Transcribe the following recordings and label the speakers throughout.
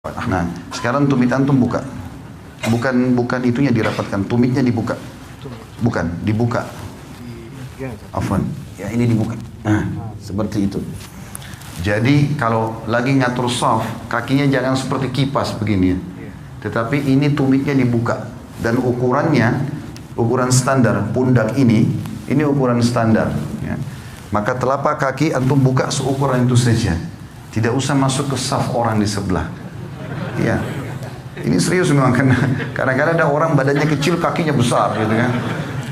Speaker 1: Nah, sekarang tumit antum buka. Bukan itunya dirapatkan, tumitnya dibuka. Bukan, dibuka. Afwan. Ya, ini dibuka. Nah, seperti itu. Jadi kalau lagi ngatur shaf, kakinya jangan seperti kipas begini ya. Tetapi ini tumitnya dibuka dan ukurannya ukuran standar pundak ini ukuran standar ya. Maka telapak kaki antum buka seukuran itu saja. Tidak usah masuk ke shaf orang di sebelah. Ya, ini serius memang karena kadang-kadang ada orang badannya kecil kakinya besar gitu kan,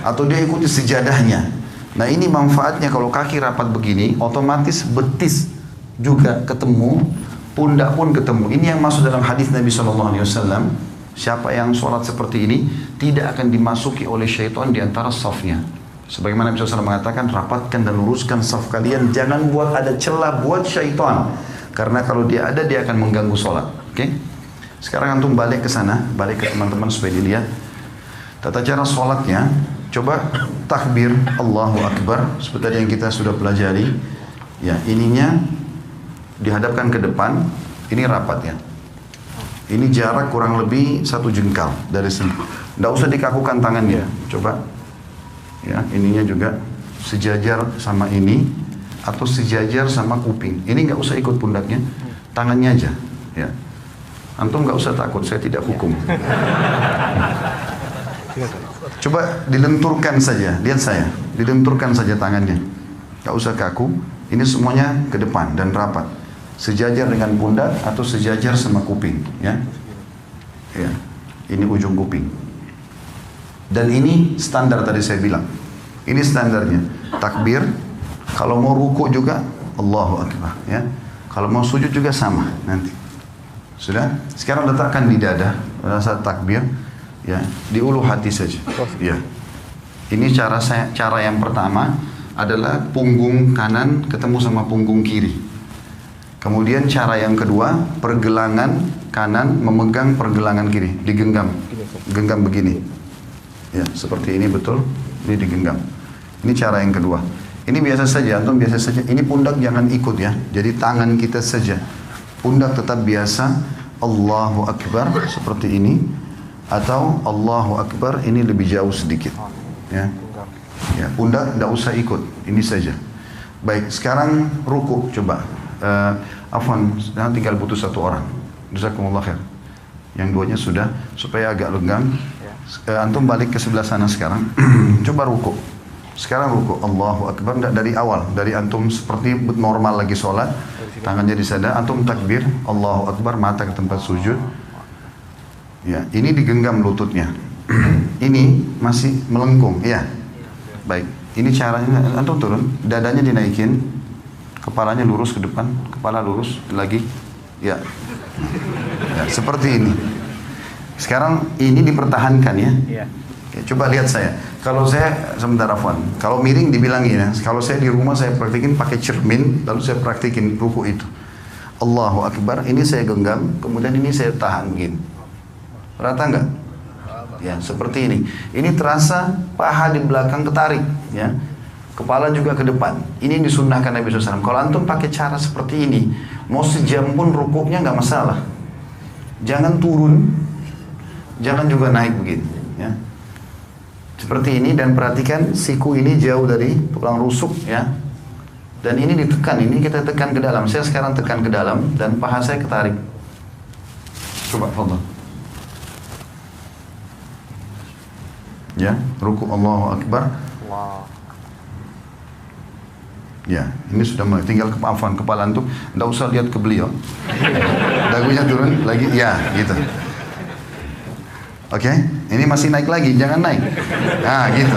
Speaker 1: atau dia ikuti sejadahnya. Nah ini manfaatnya kalau kaki rapat begini, otomatis betis juga ketemu, pundak pun ketemu. Ini yang masuk dalam hadis Nabi SAW. Siapa yang sholat seperti ini tidak akan dimasuki oleh syaitan di antara safnya. Sebagaimana Nabi SAW mengatakan, rapatkan dan luruskan saf kalian, jangan buat ada celah buat syaitan. Karena kalau dia ada, dia akan mengganggu sholat. Oke? Sekarang antum balik ke sana, balik ke teman-teman supaya dilihat tata cara sholatnya. Coba takbir Allahu Akbar seperti tadi yang kita sudah pelajari. Ya, ininya dihadapkan ke depan, ini rapat ya. Ini jarak kurang lebih 1 jengkal dari sini. Tidak usah dikakukan tangannya. Coba, ya, ininya juga sejajar sama ini atau sejajar sama kuping. Ini nggak usah ikut pundaknya, tangannya aja. Ya. Antum nggak usah takut, saya tidak hukum. Coba dilenturkan saja, lihat saya, dilenturkan saja tangannya. Nggak usah kaku, ini semuanya ke depan dan rapat. Sejajar dengan pundak atau sejajar sama kuping, ya. Ya, ini ujung kuping. Dan ini standar tadi saya bilang. Ini standarnya. Takbir, kalau mau ruku juga Allahu Akbar, ya. Kalau mau sujud juga sama nanti. Sudah? Sekarang letakkan di dada saat takbir, ya, di ulu hati saja. Ya. Ini cara yang pertama adalah punggung kanan ketemu sama punggung kiri. Kemudian cara yang kedua, pergelangan kanan memegang pergelangan kiri, digenggam. Genggam begini. Ya, seperti ini betul. Ini digenggam. Ini cara yang kedua. Ini biasa saja, antum biasa saja. Ini pundak jangan ikut ya. Jadi tangan kita saja. Pundak tetap biasa, Allahu Akbar seperti ini, atau Allahu Akbar ini lebih jauh sedikit. Ya, ya, pundak tidak usah ikut, ini saja. Baik, sekarang ruku coba. Afwan, tinggal butuh 1 orang. Jazakumullah khair. Yang duanya sudah, supaya agak lenggang. Antum balik ke sebelah sana sekarang. Coba ruku. Sekarang ruku, Allahu Akbar, dari awal, dari antum seperti normal lagi sholat, tangannya disadar, antum takbir, Allahu Akbar, mata ke tempat sujud. Ya, ini digenggam lututnya. Ini masih melengkung, ya. Baik, ini caranya, antum turun, dadanya dinaikin, kepalanya lurus ke depan, kepala lurus lagi, ya. Ya, seperti ini. Sekarang ini dipertahankan ya. Oke, coba lihat saya. Kalau saya sebentar Afwan, kalau miring dibilangin ya. Kalau saya di rumah saya praktikin pakai cermin, lalu saya praktikin ruku itu. Allahu Akbar, ini saya genggam, kemudian ini saya tahan begini. Rata nggak? Ya, seperti ini. Ini terasa paha di belakang ketarik, ya. Kepala juga ke depan. Ini disunnahkan Nabi SAW. Kalau antum pakai cara seperti ini, mau sejam pun rukuknya nggak masalah. Jangan turun, jangan juga naik begini, ya. Seperti ini, dan perhatikan siku ini jauh dari tulang rusuk ya. Dan ini ditekan, ini kita tekan ke dalam. Saya sekarang tekan ke dalam dan paha saya ketarik. Coba fadhal. Ya, ruku Allahu Akbar. Ya, ini sudah mulai. Tinggal kepala antum, enggak usah lihat ke beliau. Dagunya turun lagi, ya, gitu. Oke, ini masih naik lagi, jangan naik. Nah, gitu.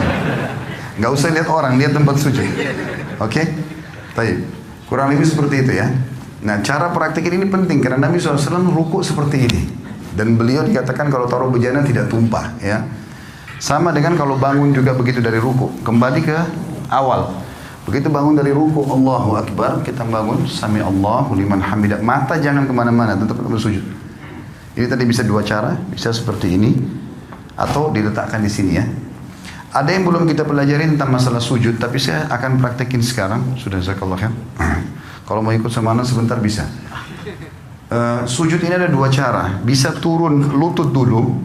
Speaker 1: Nggak usah lihat orang, lihat tempat sujud. Oke, baik. Kurang lebih seperti itu ya. Nah, cara praktik ini penting karena Nabi SAW ruku seperti ini. Dan beliau dikatakan kalau taruh bejana tidak tumpah ya. Sama dengan kalau bangun juga begitu dari ruku. Kembali ke awal. Begitu bangun dari ruku, Allahu Akbar, kita bangun, Sami Allahu liman hamidah. Mata jangan kemana-mana, tetap bersujud. Ini tadi bisa 2 cara, bisa seperti ini atau diletakkan di sini ya. Ada yang belum kita pelajari tentang masalah sujud, tapi saya akan praktekin sekarang. Sudah, jazakallah khair. Kalau mau ikut sama anak sebentar bisa. Sujud ini ada dua cara. Bisa turun lutut dulu,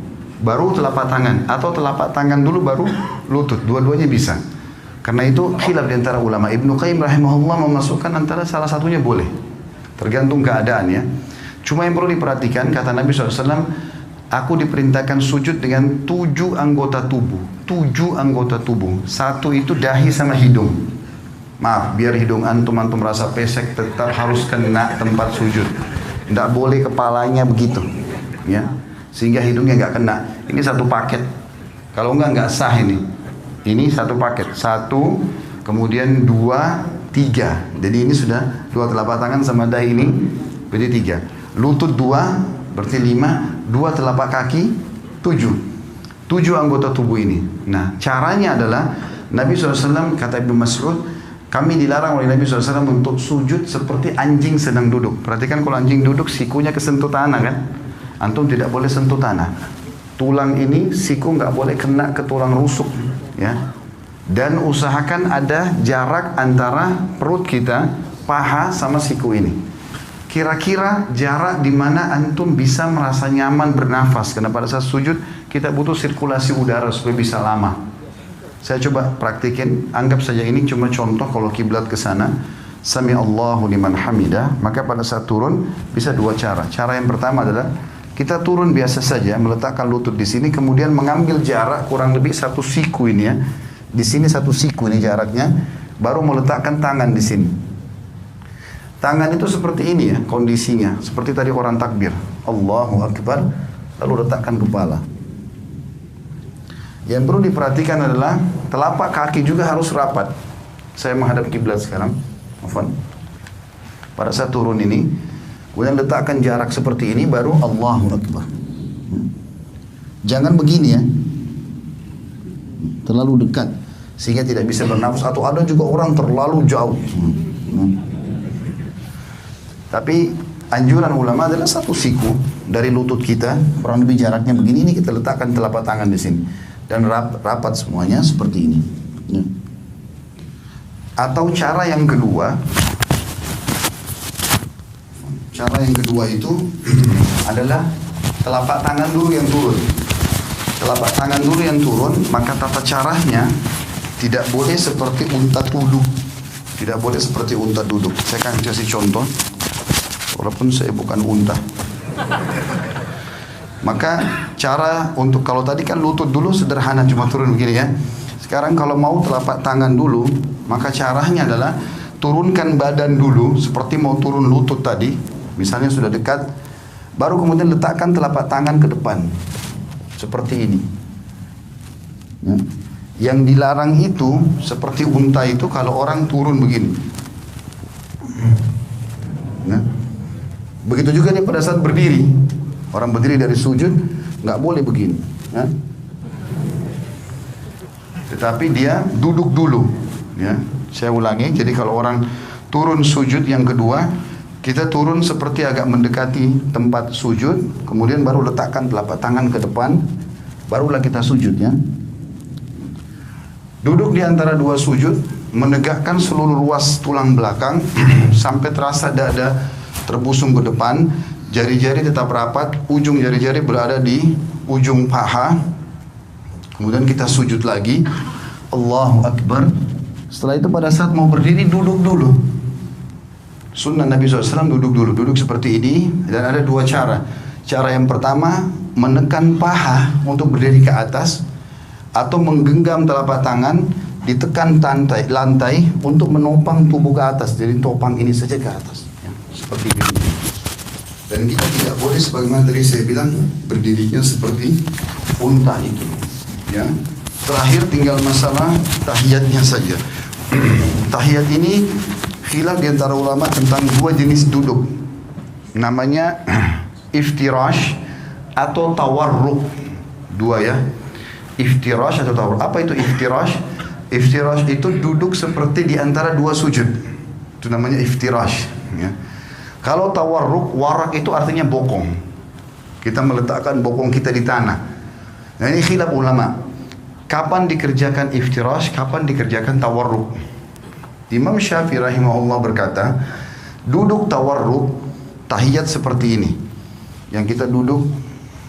Speaker 1: baru telapak tangan, atau telapak tangan dulu baru lutut. Dua-duanya bisa. Karena itu khilaf di antara ulama. Ibnu Qayyim rahimahullah memasukkan antara salah satunya boleh. Tergantung keadaan ya. Cuma yang perlu diperhatikan, kata Nabi SAW, aku diperintahkan sujud dengan 7 anggota tubuh. 7 anggota tubuh. Satu itu dahi sama hidung. Maaf, biar hidung antum rasa pesek, tetap harus kena tempat sujud. Tidak boleh kepalanya begitu, ya, sehingga hidungnya nggak kena. Ini satu paket. Kalau nggak sah ini. Ini satu paket. 1, kemudian 2, 3. Jadi ini sudah 2 telapak tangan sama dahi ini, berarti 3. Lutut 2, berarti 5. 2 telapak kaki, 7. 7 anggota tubuh ini. Nah, caranya adalah Nabi SAW, kata Ibnu Mas'ud, kami dilarang oleh Nabi SAW untuk sujud seperti anjing sedang duduk. Perhatikan kalau anjing duduk, sikunya kesentuh tanah kan? Antum tidak boleh sentuh tanah. Tulang ini, siku nggak boleh kena ke tulang rusuk. Ya. Dan usahakan ada jarak antara perut kita, paha sama siku ini. Kira-kira jarak di mana antum bisa merasa nyaman bernafas. Karena pada saat sujud kita butuh sirkulasi udara supaya bisa lama. Saya coba praktikin, anggap saja ini cuma contoh kalau kiblat ke sana. Sami Allahu liman hamidah, maka pada saat turun bisa 2 cara. Cara yang pertama adalah kita turun biasa saja, meletakkan lutut di sini, kemudian mengambil jarak kurang lebih 1 siku ini ya. Di sini 1 siku ini jaraknya, baru meletakkan tangan di sini. Tangan itu seperti ini ya kondisinya, seperti tadi orang takbir, Allahu Akbar, lalu letakkan kepala. Yang perlu diperhatikan adalah telapak kaki juga harus rapat. Saya menghadap kiblat sekarang. Afwan. Pada saat turun ini, kemudian letakkan jarak seperti ini, baru Allahu Akbar. Jangan begini ya, terlalu dekat sehingga tidak bisa bernafas, atau ada juga orang terlalu jauh. Tapi anjuran ulama adalah 1 siku dari lutut kita, kurang lebih jaraknya begini, ini kita letakkan telapak tangan di sini dan rapat semuanya seperti ini. Atau cara yang kedua, itu adalah telapak tangan dulu yang turun. Telapak tangan dulu yang turun, maka tata caranya tidak boleh seperti unta duduk. Tidak boleh seperti unta duduk. Saya akan kasih contoh, walaupun saya bukan unta. Maka cara untuk, kalau tadi kan lutut dulu sederhana cuma turun begini ya. Sekarang kalau mau telapak tangan dulu, maka caranya adalah turunkan badan dulu seperti mau turun lutut tadi. Misalnya sudah dekat, baru kemudian letakkan telapak tangan ke depan seperti ini ya. Yang dilarang itu seperti unta itu kalau orang turun begini. Nah, begitu juga nih pada saat berdiri. Orang berdiri dari sujud nggak boleh begini ya. Tetapi dia duduk dulu ya. Saya ulangi, jadi kalau orang turun sujud yang kedua, kita turun seperti agak mendekati tempat sujud, kemudian baru letakkan telapak tangan ke depan, barulah kita sujud ya. Duduk di antara 2 sujud, menegakkan seluruh ruas tulang belakang sampai terasa dada terbusung ke depan, jari-jari tetap rapat, ujung jari-jari berada di ujung paha. Kemudian kita sujud lagi, Allahu Akbar. Setelah itu pada saat mau berdiri duduk dulu. Sunnah Nabi SAW duduk dulu, duduk seperti ini. Dan ada 2 cara. Cara yang pertama, menekan paha untuk berdiri ke atas, atau menggenggam telapak tangan, ditekan lantai untuk menopang tubuh ke atas. Jadi topang ini saja ke atas ya, seperti ini. Dan kita tidak boleh sebagaimana tadi saya bilang berdirinya seperti unta itu ya. Terakhir tinggal masalah tahiyatnya saja. Tahiyat ini khilaf di antara ulama tentang 2 jenis duduk. Namanya iftirash atau tawarruk. 2 ya. Iftirash atau tawarruk. Apa itu iftirash? Iftirash itu duduk seperti di antara 2 sujud. Itu namanya iftirash ya. Kalau tawarruk, warak itu artinya bokong. Kita meletakkan bokong kita di tanah. Nah ini khilaf ulama. Kapan dikerjakan iftirash, kapan dikerjakan tawarruk? Imam Syafi'i rahimahullah berkata, duduk tawarruk tahiyat seperti ini, yang kita duduk,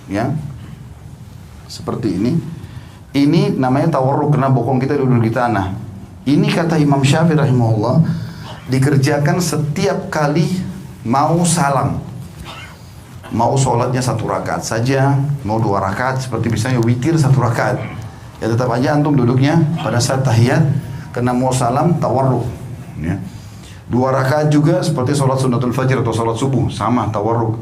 Speaker 1: ya, seperti ini namanya tawarruk karena bokong kita duduk di tanah. Ini kata Imam Syafi'i rahimahullah dikerjakan setiap kali mau salam, mau sholatnya 1 rakaat saja, mau 2 rakaat, seperti misalnya witir 1 rakaat, ya tetap aja antum duduknya pada saat tahiyat karena mau salam tawarruk, ya. 2 rakaat juga seperti sholat sunnatul fajr atau sholat subuh, sama tawarruk.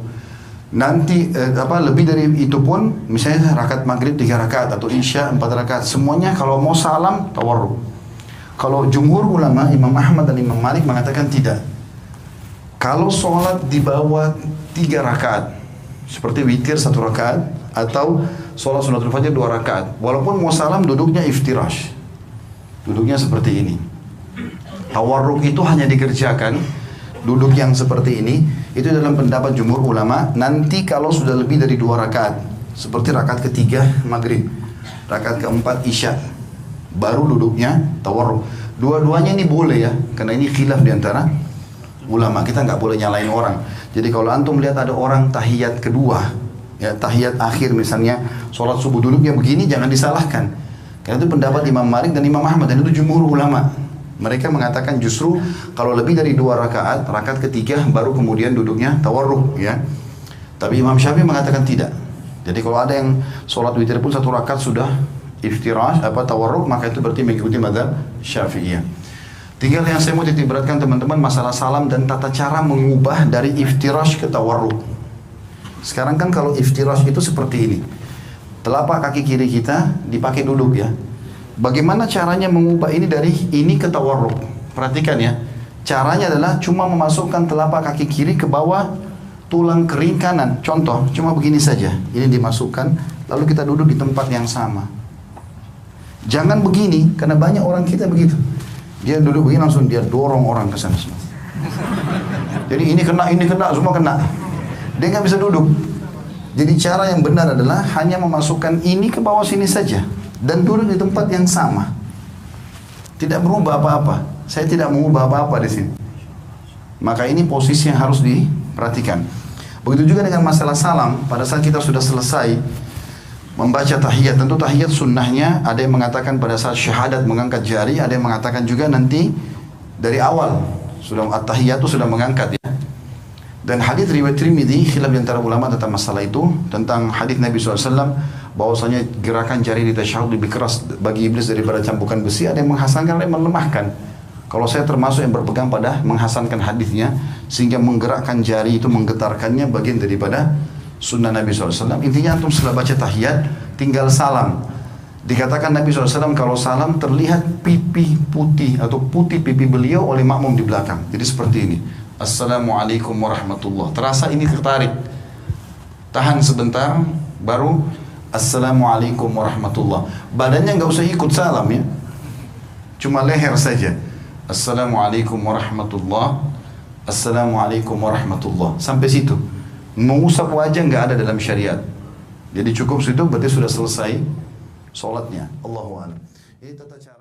Speaker 1: Nanti lebih dari itu pun, misalnya rakaat maghrib 3 rakaat atau isya 4 rakaat, semuanya kalau mau salam tawarruk. Kalau jumhur ulama Imam Ahmad dan Imam Malik mengatakan tidak. Kalau sholat di bawah 3 rakaat, seperti witir 1 rakaat atau sholat sunnatul fajr 2 rakaat, walaupun mau salam duduknya iftirash, duduknya seperti ini. Tawarruk itu hanya dikerjakan duduk yang seperti ini, itu dalam pendapat jumhur ulama. Nanti kalau sudah lebih dari 2 rakaat, seperti rakaat ketiga maghrib, rakaat keempat isya, baru duduknya tawarruk. Dua-duanya ini boleh ya, karena ini khilaf diantara ulama. Kita nggak boleh nyalain orang. Jadi kalau antum lihat ada orang tahiyat kedua, ya tahiyat akhir misalnya, sholat subuh duduknya begini, jangan disalahkan. Karena itu pendapat Imam Malik dan Imam Ahmad, dan itu jumhur ulama. Mereka mengatakan justru kalau lebih dari 2 rakaat, rakaat ketiga baru kemudian duduknya tawarruk, ya. Tapi Imam Syafi'i mengatakan tidak. Jadi kalau ada yang sholat witir pun 1 rakaat sudah iftirash tawarruk, maka itu berarti mengikuti mazhab Syafi'iyah. Tinggal yang saya mau titik beratkan teman-teman, masalah salam dan tata cara mengubah dari iftirash ke tawarruk. Sekarang kan kalau iftirash itu seperti ini, telapak kaki kiri kita dipakai duduk, ya. Bagaimana caranya mengubah ini dari ini ke tawarruk? Perhatikan ya. Caranya adalah cuma memasukkan telapak kaki kiri ke bawah tulang kering kanan. Contoh, cuma begini saja. Ini dimasukkan, lalu kita duduk di tempat yang sama. Jangan begini, karena banyak orang kita begitu. Dia duduk begini langsung dia dorong orang ke sana semua. Jadi ini kena, semua kena. Dia nggak bisa duduk. Jadi cara yang benar adalah hanya memasukkan ini ke bawah sini saja dan duduk di tempat yang sama. Tidak berubah apa-apa. Saya tidak mengubah apa-apa di sini. Maka ini posisi yang harus diperhatikan. Begitu juga dengan masalah salam. Pada saat kita sudah selesai membaca tahiyat, tentu tahiyat sunnahnya ada yang mengatakan pada saat syahadat mengangkat jari, ada yang mengatakan juga nanti dari awal sudah at-tahiyat itu sudah mengangkat, ya. Dan hadis riwayat Tirmidzi, khilaf di antara ulama tentang masalah itu, tentang hadis Nabi SAW bahwasanya gerakan jari di tasyahud lebih keras bagi iblis daripada cambukan besi. Ada yang menghasankan, ada yang melemahkan. Kalau saya termasuk yang berpegang pada menghasankan hadisnya, sehingga menggerakkan jari itu, menggetarkannya bagian daripada sunnah Nabi SAW. Intinya antum setelah baca tahiyat tinggal salam. Dikatakan Nabi SAW kalau salam terlihat pipi putih atau putih pipi beliau oleh makmum di belakang. Jadi seperti ini. Assalamualaikum warahmatullah. Terasa ini tertarik. Tahan sebentar, baru Assalamualaikum warahmatullah. Badannya nggak usah ikut salam, ya. Cuma leher saja. Assalamualaikum warahmatullah. Assalamualaikum warahmatullah. Sampai situ. Mengusap wajah nggak ada dalam syariat. Jadi cukup situ berarti sudah selesai sholatnya. Allahu a'lam. Ini tata cara.